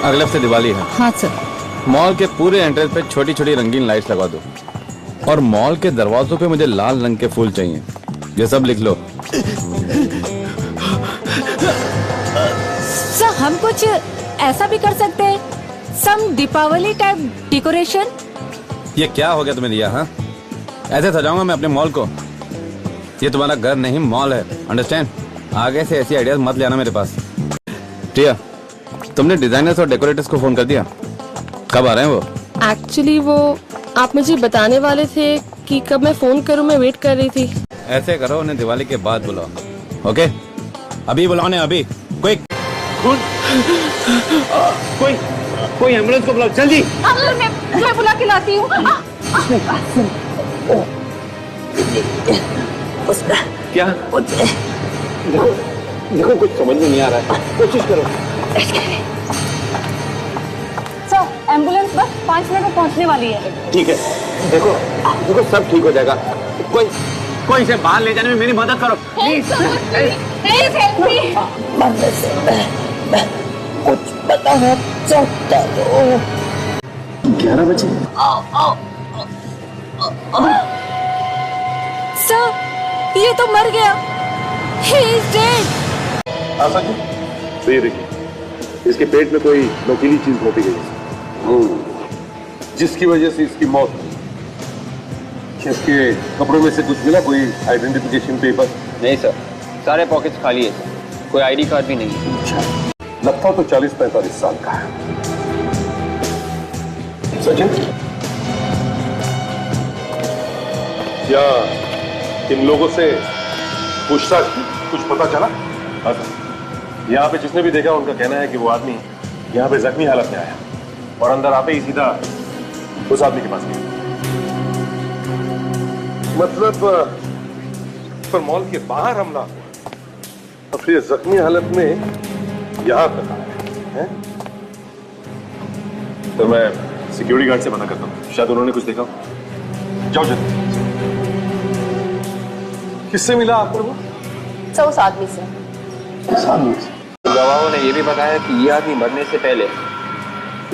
अगले हफ्ते दिवाली है। हाँ सर। मॉल के पूरे एंट्रेंस पे छोटी छोटी रंगीन लाइट्स लगा दो और मॉल के दरवाजों पे मुझे लाल रंग के फूल चाहिए। ये सब लिख लो। सर हम कुछ ऐसा भी कर सकते हैं, सम दीपावली टाइप डेकोरेशन। ये क्या हो गया तुम्हें दिया? हाँ, ऐसे सजाऊंगा मैं अपने मॉल को? ये तुम्हारा घर नहीं मॉल है, अंडरस्टैंड? आगे से ऐसी आइडियाज मत ले आना मेरे पास। टिया, तुमने डिजाइनर्स और डेकोरेटर्स को फोन कर दिया? कब आ रहे हैं वो? एक्चुअली वो आप मुझे बताने वाले थे कि कब मैं फोन करूं, मैं वेट कर रही थी। ऐसे करो, उन्हें दिवाली के बाद बुलाओ। ओके, अभी बुलाओ ने, अभी क्विक। कोई एम्बुलेंस को बुलाओ जल्दी। मैं बुला के लाती हूँ। क्या? देखो कुछ समझ में नहीं आ रहा है, कोशिश करो। सर एम्बुलेंस बस 5 मिनट में पहुँचने वाली है। ठीक है, देखो सब ठीक हो जाएगा। कोई इसे बाहर ले जाने में मेरी मदद करो प्लीज। कुछ बताना चाहता हो? 11 बजे। सर ये तो मर गया। He is dead। Asha ji, तो ये देखिए, इसके पेट में कोई नोकीली चीज घोटी गई है, जिसकी वजह से इसकी मौत हुई। इसके कपड़ों में से कुछ मिला? कोई आइडेंटिफिकेशन पेपर? नहीं सर, सारे पॉकेट्स खाली है सर, कोई आईडी कार्ड भी नहीं है। अच्छा, लगता तो 40-45 साल का है। सचिन, क्या इन लोगों से पूछताछ की? कुछ पता चला? हाँ सर, यहाँ पे जिसने भी देखा उनका कहना है कि वो आदमी यहाँ पे जख्मी हालत में आया और अंदर आते ही सीधा उस आदमी के पास गया। मतलब पर मॉल के बाहर हमला हुआ और फिर जख्मी हालत में यहाँ तक आया है? तो मैं सिक्योरिटी गार्ड से पता करता हूँ, शायद उन्होंने कुछ देखा। जाओ जल्दी। किससे मिला आपको वो? सर उस आदमी से। किस आदमी से? गवाहों ने यह भी बताया कि यह आदमी मरने से पहले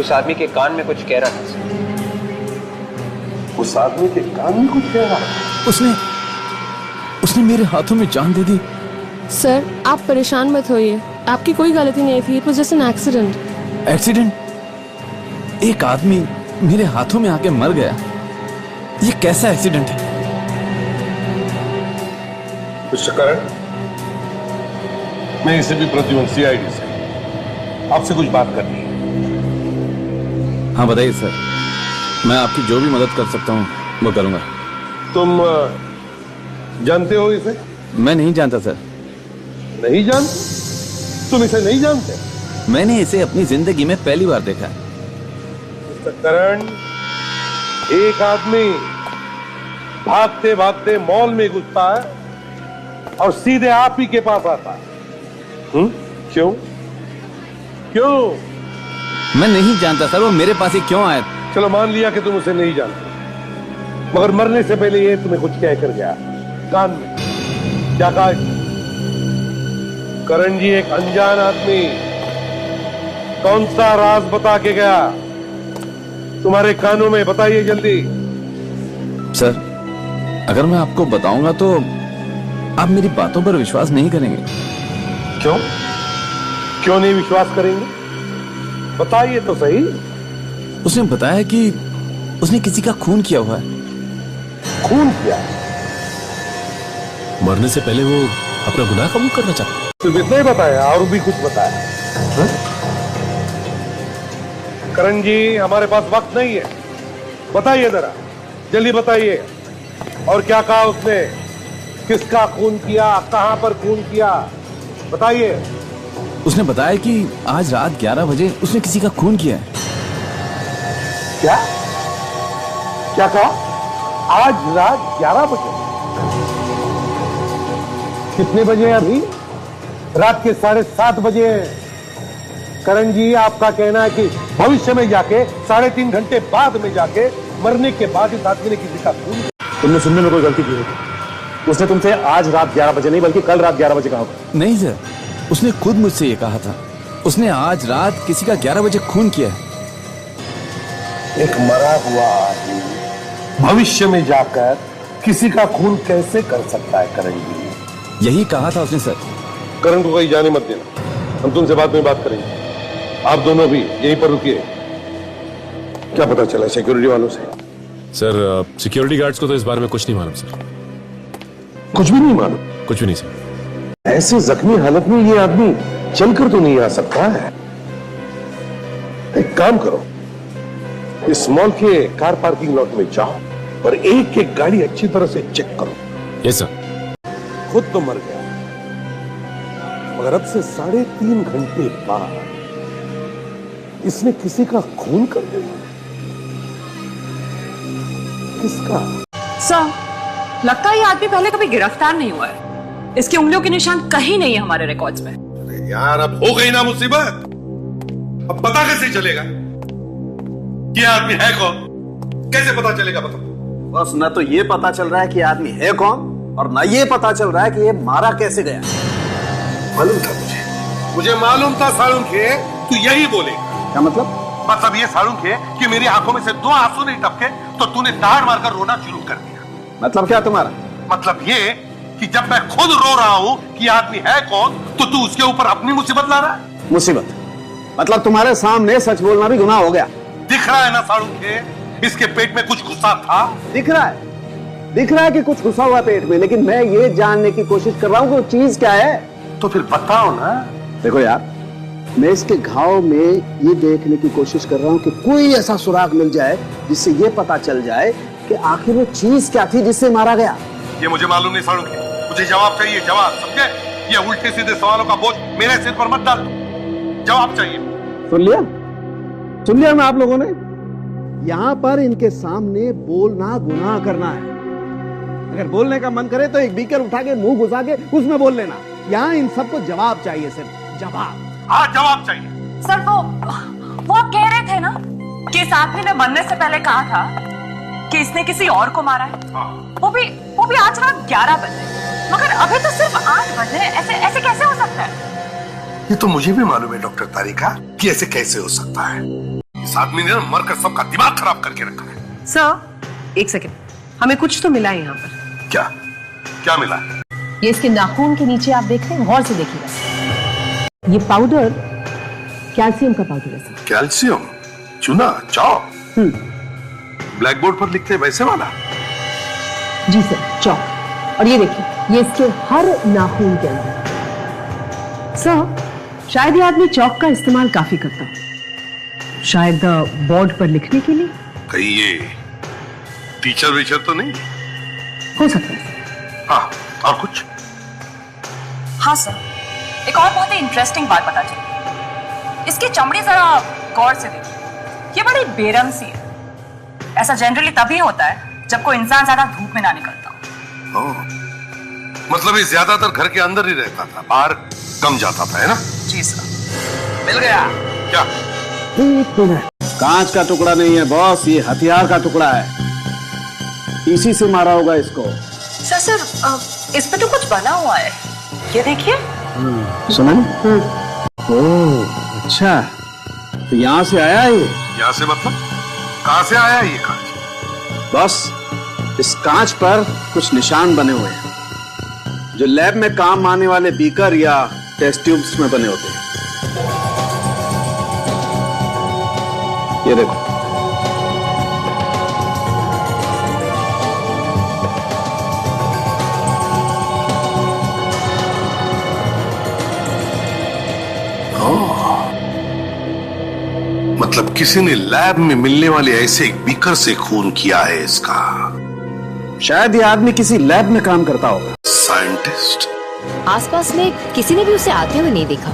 उस आदमी के कान में कुछ कह रहा था। उस आदमी के कान में कुछ कह रहा था? उसने मेरे हाथों में जान दे दी। सर आप परेशान मत होइए, आपकी कोई गलती नहीं थी। It was just an accident. Accident? एक आदमी मेरे हाथों में आके मर गया, ये कैसा एक्सीडेंट है? मिस्टर करण, मैं इसे भी प्रद्युम्न CID से आपसे कुछ बात करनी है। हाँ बताइए सर, मैं आपकी जो भी मदद कर सकता हूँ वो करूँगा। तुम जानते हो इसे? मैं नहीं जानता सर। नहीं जान? तुम इसे नहीं जानते? मैंने इसे अपनी जिंदगी में पहली बार देखा है। मिस्टर करण, एक आदमी भागते भागते मॉल में घुसता है और सीधे आप ही के पास आता है। क्यों? क्यों? मैं नहीं जानता सर, वो मेरे पास ही क्यों आया? चलो मान लिया कि तुम उसे नहीं जानते, मगर मरने से पहले ये तुम्हें कुछ कह कर गया कान में। क्या कहा? करण जी, एक अनजान आदमी कौन सा राज बता के गया तुम्हारे कानों में? बताइए जल्दी। सर अगर मैं आपको बताऊंगा तो आप मेरी बातों पर विश्वास नहीं करेंगे। क्यों? क्यों नहीं विश्वास करेंगे? बताइए तो सही। उसने बताया कि उसने किसी का खून किया हुआ है। खून किया? मरने से पहले वो अपना गुनाह कबूल करना चाहता है। सिर्फ इतना ही बताया और भी कुछ बताया? करण जी, हमारे पास वक्त नहीं है, बताइए जरा, जल्दी बताइए। और क्या कहा उसने? किसका खून किया? कहां पर खून किया? बताइए। उसने बताया कि आज रात 11 बजे उसने किसी का खून किया है। क्या? क्या कहा? आज रात 11 बजे? कितने बजे हैं अभी? रात के 7:30 बजे हैं। करण जी, आपका कहना है कि भविष्य में जाके 3.5 घंटे बाद में जाके मरने के बाद इस आदमी ने किसी का खून? तुमने सुनने में कोई गलती की होगी। उसने तुमसे आज रात 11 बजे नहीं बल्कि कल रात 11 बजे कहा होगा। नहीं सर, उसने खुद मुझसे ये कहा था। उसने आज रात किसी का 11 बजे खून किया है। एक मरा हुआ आदमी भविष्य में जाकर किसी का खून कैसे कर सकता है करण जी? यही कहा था उसने सर। करण को कहीं जाने मत देना, हम तुमसे बाद में बात करेंगे। आप दोनों भी यहीं पर रुकिए। क्या पता चला सिक्योरिटी वालों से? सर सिक्योरिटी गार्ड्स को तो इस बारे में कुछ नहीं मालूम सर। कुछ भी नहीं मालूम? कुछ भी नहीं सर। ऐसे जख्मी हालत में ये आदमी चलकर तो नहीं आ सकता है। एक काम करो, इस मॉल के कार पार्किंग लॉट में जाओ और एक एक गाड़ी अच्छी तरह से चेक करो। Yes sir. खुद तो मर गया, मगर अब से 3.5 घंटे बाद इसने किसी का खून कर दिया। किसका? सर, लगता है ये आदमी पहले कभी गिरफ्तार नहीं हुआ है। इसकी उंगलियों के निशान कहीं नहीं है हमारे रिकॉर्ड्स में। अरे यार, अब हो गई ना मुसीबत, अब पता कैसे चलेगा ये आदमी है कौन? कैसे पता चलेगा बता? बस न तो ये पता चल रहा है कि आदमी है कौन और न ये पता चल रहा है कि ये मारा कैसे गया। मालूम था मुझे मालूम था साळुंखे, तू यही बोलेगा। क्या मतलब? मतलब ये साळुंखे कि मेरी आंखों में से 2 आंसू नहीं टपके तो तूने दहाड़ मारकर रोना शुरू कर दिया। मतलब क्या तुम्हारा? मतलब ये कि जब मैं खुद रो रहा हूं कि आदमी है कौन तो तू उसके ऊपर अपनी मुसीबत ला रहा है। मुसीबत मतलब तुम्हारे सामने सच बोलना भी गुनाह हो गया। दिख रहा है ना साळुंखे, इसके पेट में कुछ गुस्सा था। दिख रहा है कि कुछ घुसा हुआ पेट में, लेकिन मैं ये जानने की कोशिश कर रहा हूं कि वो चीज क्या है। तो फिर बताओ ना। देखो यार, मैं इसके घाव में ये देखने की कोशिश कर रहा हूं कि कोई ऐसा सुराग मिल जाए जिससे ये पता चल जाए कि आखिर वो चीज क्या थी जिससे मारा गया। ये मुझे मालूम नहीं साळुंखे, मुझे जवाब चाहिए, जवाब, समझे? ये उल्टे सीधे सवालों का बोझ मेरे सिर पर मत डाल, जवाब चाहिए। सुन लिया ना आप लोगों ने? यहां पर इनके सामने बोलना गुनाह करना है। अगर बोलने का मन करे तो एक बीकर उठा के मुंह घुसा के उसमें बोल लेना। यहां इन सबको जवाब चाहिए, सिर्फ जवाब। हाँ, जवाब चाहिए। सर, वो आप कह रहे थे ना कि इस आदमी ने मरने से पहले कहा था कि इसने किसी और को मारा है। वो भी आज रात 11 बजे, मगर अभी तो सिर्फ 8 बजे। ऐसे कैसे हो सकता है? ये तो मुझे भी मालूम है डॉक्टर तारिका कि ऐसे कैसे हो सकता है। इस आदमी ने मरकर सबका दिमाग खराब करके रखा है। सर, एक सेकेंड, हमें कुछ तो मिला है यहाँ पर। क्या मिला? ये इसके नाखून के नीचे आप देख रहे हैं, गौर से देखिएगा। ये पाउडर कैल्शियम का पाउडर है सर। कैल्शियम? चूना, चौक? ब्लैक बोर्ड पर लिखते हैं वैसे वाला? जी सर, चौक। और ये देखिए, ये इसके हर नाखून के अंदर। सर, शायद ये आदमी चौक का इस्तेमाल काफी करता हो, शायद बोर्ड पर लिखने के लिए। कहीं ये टीचर वीचर तो नहीं? हो सकता है। हाँ, और कुछ? हाँ सर, एक और बहुत ही इंटरेस्टिंग बात पता चली। इसकी चमड़ी जरा गौर से देखिए, ये बड़ी बेरंग सी है। ऐसा जनरली तभी होता है जब कोई इंसान ज्यादा धूप में ना निकलता हो। मतलब ये ज्यादातर घर के अंदर ही रहता था, बाहर कम जाता था, है ना? जी सर। मिल गया। क्या? कांच का टुकड़ा नहीं है बॉस, ये हथियार का टुकड़ा है। इसी से मारा होगा इसको। सर, इस पे तो कुछ बना हुआ है, ये देखिए। सुना? ओह अच्छा, तो यहाँ से आया है ये? यहाँ से मतलब कहाँ से आया ये कांच? बस इस कांच पर कुछ निशान बने हुए हैं जो लैब में काम आने वाले बीकर या टेस्ट ट्यूब्स में बने होते हैं। ये देखो। मतलब किसी ने लैब में मिलने वाले ऐसे एक बीकर से खून किया है इसका। शायद ये आदमी किसी लैब में काम करता होगा। साइंटिस्ट? आसपास में किसी ने भी उसे आते हुए नहीं देखा।